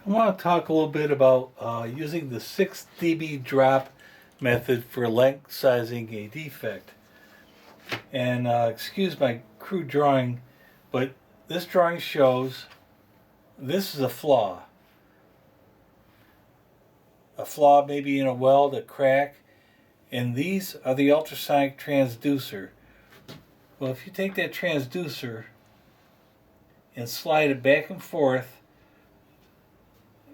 I want to talk a little bit about using the 6 dB drop method for length sizing a defect. And excuse my crude drawing, but this drawing shows this is a flaw. A flaw maybe in a weld, a crack, and these are the ultrasonic transducer. Well, if you take that transducer and slide it back and forth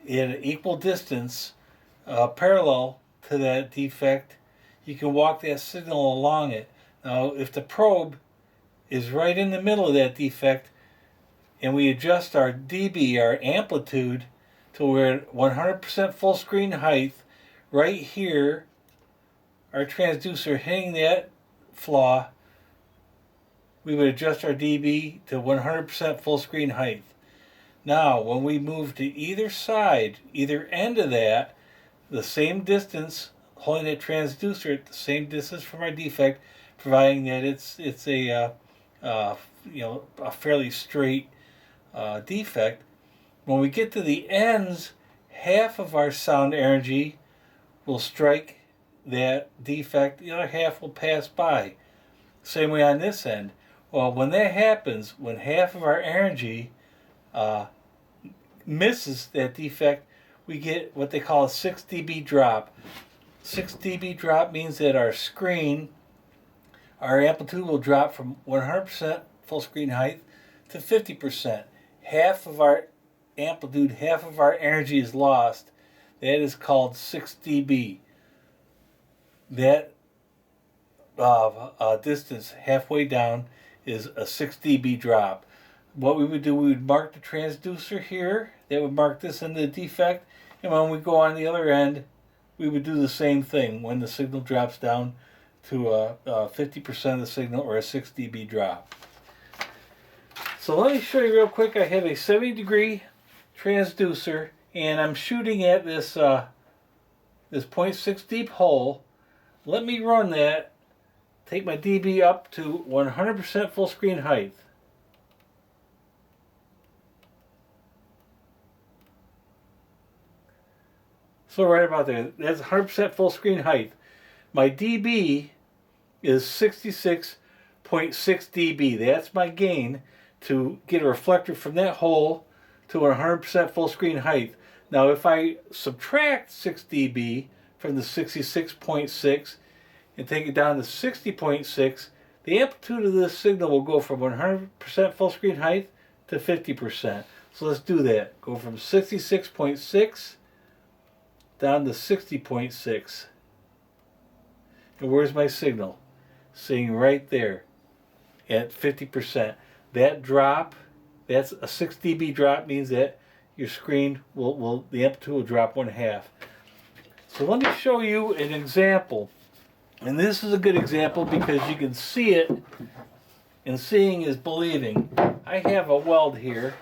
in an equal distance, parallel to that defect, you can walk that signal along it. Now, if the probe is right in the middle of that defect and we adjust our dB, our amplitude, to where at 100% full screen height, right here, our transducer hitting that flaw, we would adjust our dB to 100% full screen height. Now, when we move to either side, either end of that, the same distance, holding that transducer at the same distance from our defect, providing that it's a a fairly straight defect. When we get to the ends, half of our sound energy will strike that defect, the other half will pass by. Same way on this end. Well, when that happens, when half of our energy misses that defect, we get what they call a 6 dB drop. 6 dB drop means that our screen, our amplitude will drop from 100% full screen height to 50%. Half of our amplitude, half of our energy is lost. That is called 6 dB. That distance halfway down is a 6 dB drop. What we would do, we would mark the transducer here. That would mark this in the defect. And when we go on the other end, we would do the same thing when the signal drops down to 50% of the signal, or a 6 dB drop. So let me show you real quick. I have a 70-degree transducer, and I'm shooting at this 0.6 deep hole. Let me run that. Take my dB up to 100% full screen height. So right about there, that's 100% full screen height. My dB is 66.6 dB. That's my gain to get a reflector from that hole to 100% full screen height. Now if I subtract 6 dB from the 66.6 and take it down to 60.6, the amplitude of this signal will go from 100% full screen height to 50%. So let's do that. Go from 66.6 down to 60.6. And where's my signal? Sitting right there at 50%. That drop, that's a 6 dB drop, means that your screen the amplitude will drop 1/2. So let me show you an example. And this is a good example because you can see it, and seeing is believing. I have a weld here,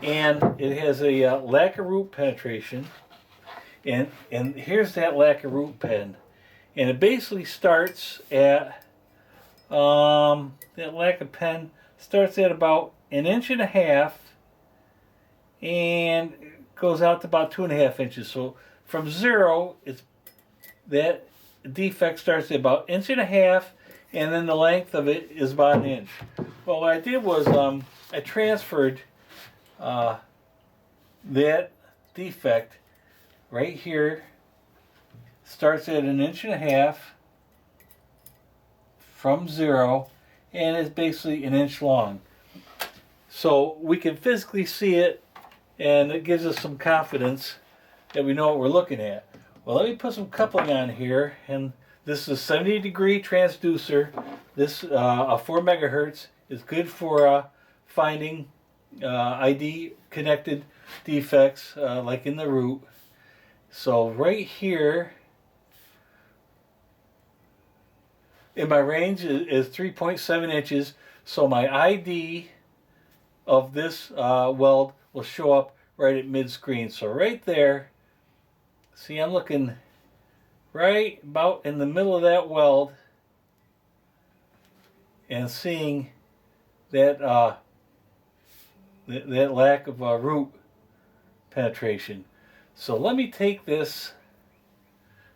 and it has a lacquer root penetration. And here's that lacquer root pen. And it basically starts at, that lacquer pen starts at about 1.5 inches and goes out to about 2.5 inches. So from zero, that defect starts at about 1.5 inches, and then the length of it is about 1 inch. Well, what I did was I transferred that defect right here. Starts at 1.5 inches from zero, and is basically 1 inch long. So we can physically see it, and it gives us some confidence that we know what we're looking at. Well, let me put some coupling on here, and this is a 70-degree transducer. This a 4 megahertz is good for finding ID connected defects like in the root. So right here, and my range is 3.7 inches, so my ID of this weld will show up right at mid-screen. So right there, see, I'm looking right about in the middle of that weld and seeing that that lack of root penetration. So let me take this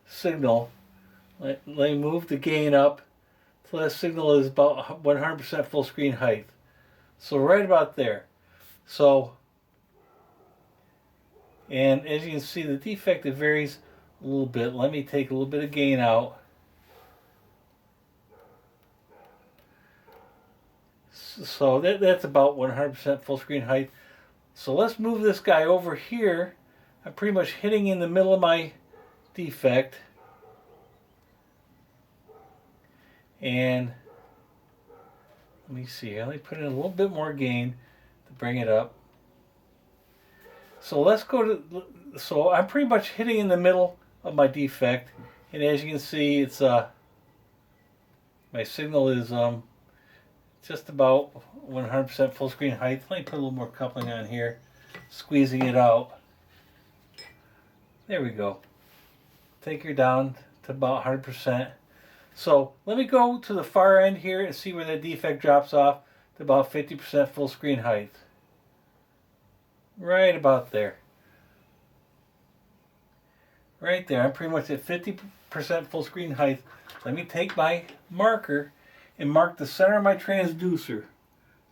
signal, let me move the gain up till that signal is about 100% full screen height. So right about there. So, and as you can see, the defect, it varies a little bit. Let me take a little bit of gain out. So that's about 100% full screen height. So let's move this guy over here. I'm pretty much hitting in the middle of my defect. And let me see, let me put in a little bit more gain to bring it up. So let's go to, so I'm pretty much hitting in the middle of my defect. And as you can see, it's my signal is just about 100% full screen height. Let me put a little more coupling on here, squeezing it out. There we go. Take her down to about 100%. So let me go to the far end here and see where the defect drops off to about 50% full screen height. Right about there. Right there. I'm pretty much at 50% full screen height. Let me take my marker and mark the center of my transducer.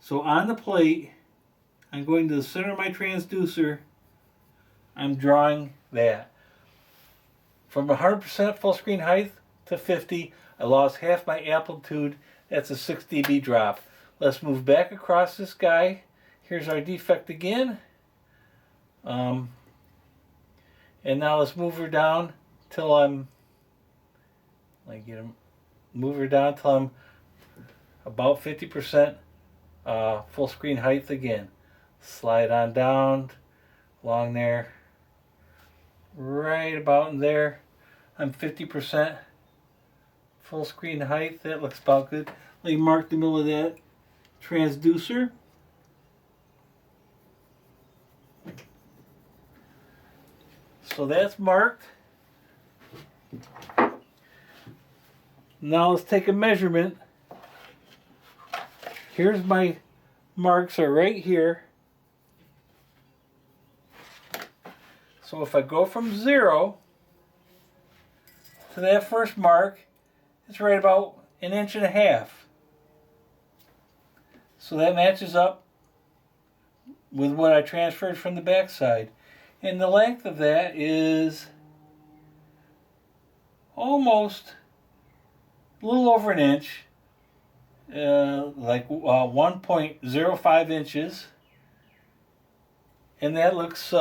So on the plate, I'm going to the center of my transducer. I'm drawing that. From 100% full screen height to 50, I lost half my amplitude. That's a 6 dB drop. Let's move back across this guy. Here's our defect again. And now let's move her down till move her down till I'm about 50% full screen height again. Slide on down along there. Right about in there. I'm 50% full screen height. That looks about good. Let me mark the middle of that transducer. So that's marked. Now let's take a measurement. Here's my marks are right here. So if I go from 0 to that first mark, it's right about 1.5 inches. So that matches up with what I transferred from the back side. And the length of that is almost a little over 1 inch, like 1.05 inches. And that looks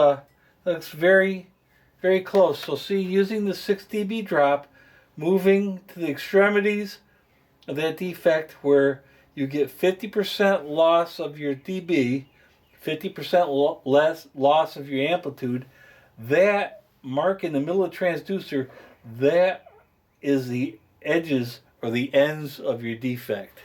very, very close. So see, using the 6 dB drop, moving to the extremities of that defect where you get 50% loss of your dB, 50% less loss of your amplitude, that mark in the middle of the transducer, that is the edges or the ends of your defect.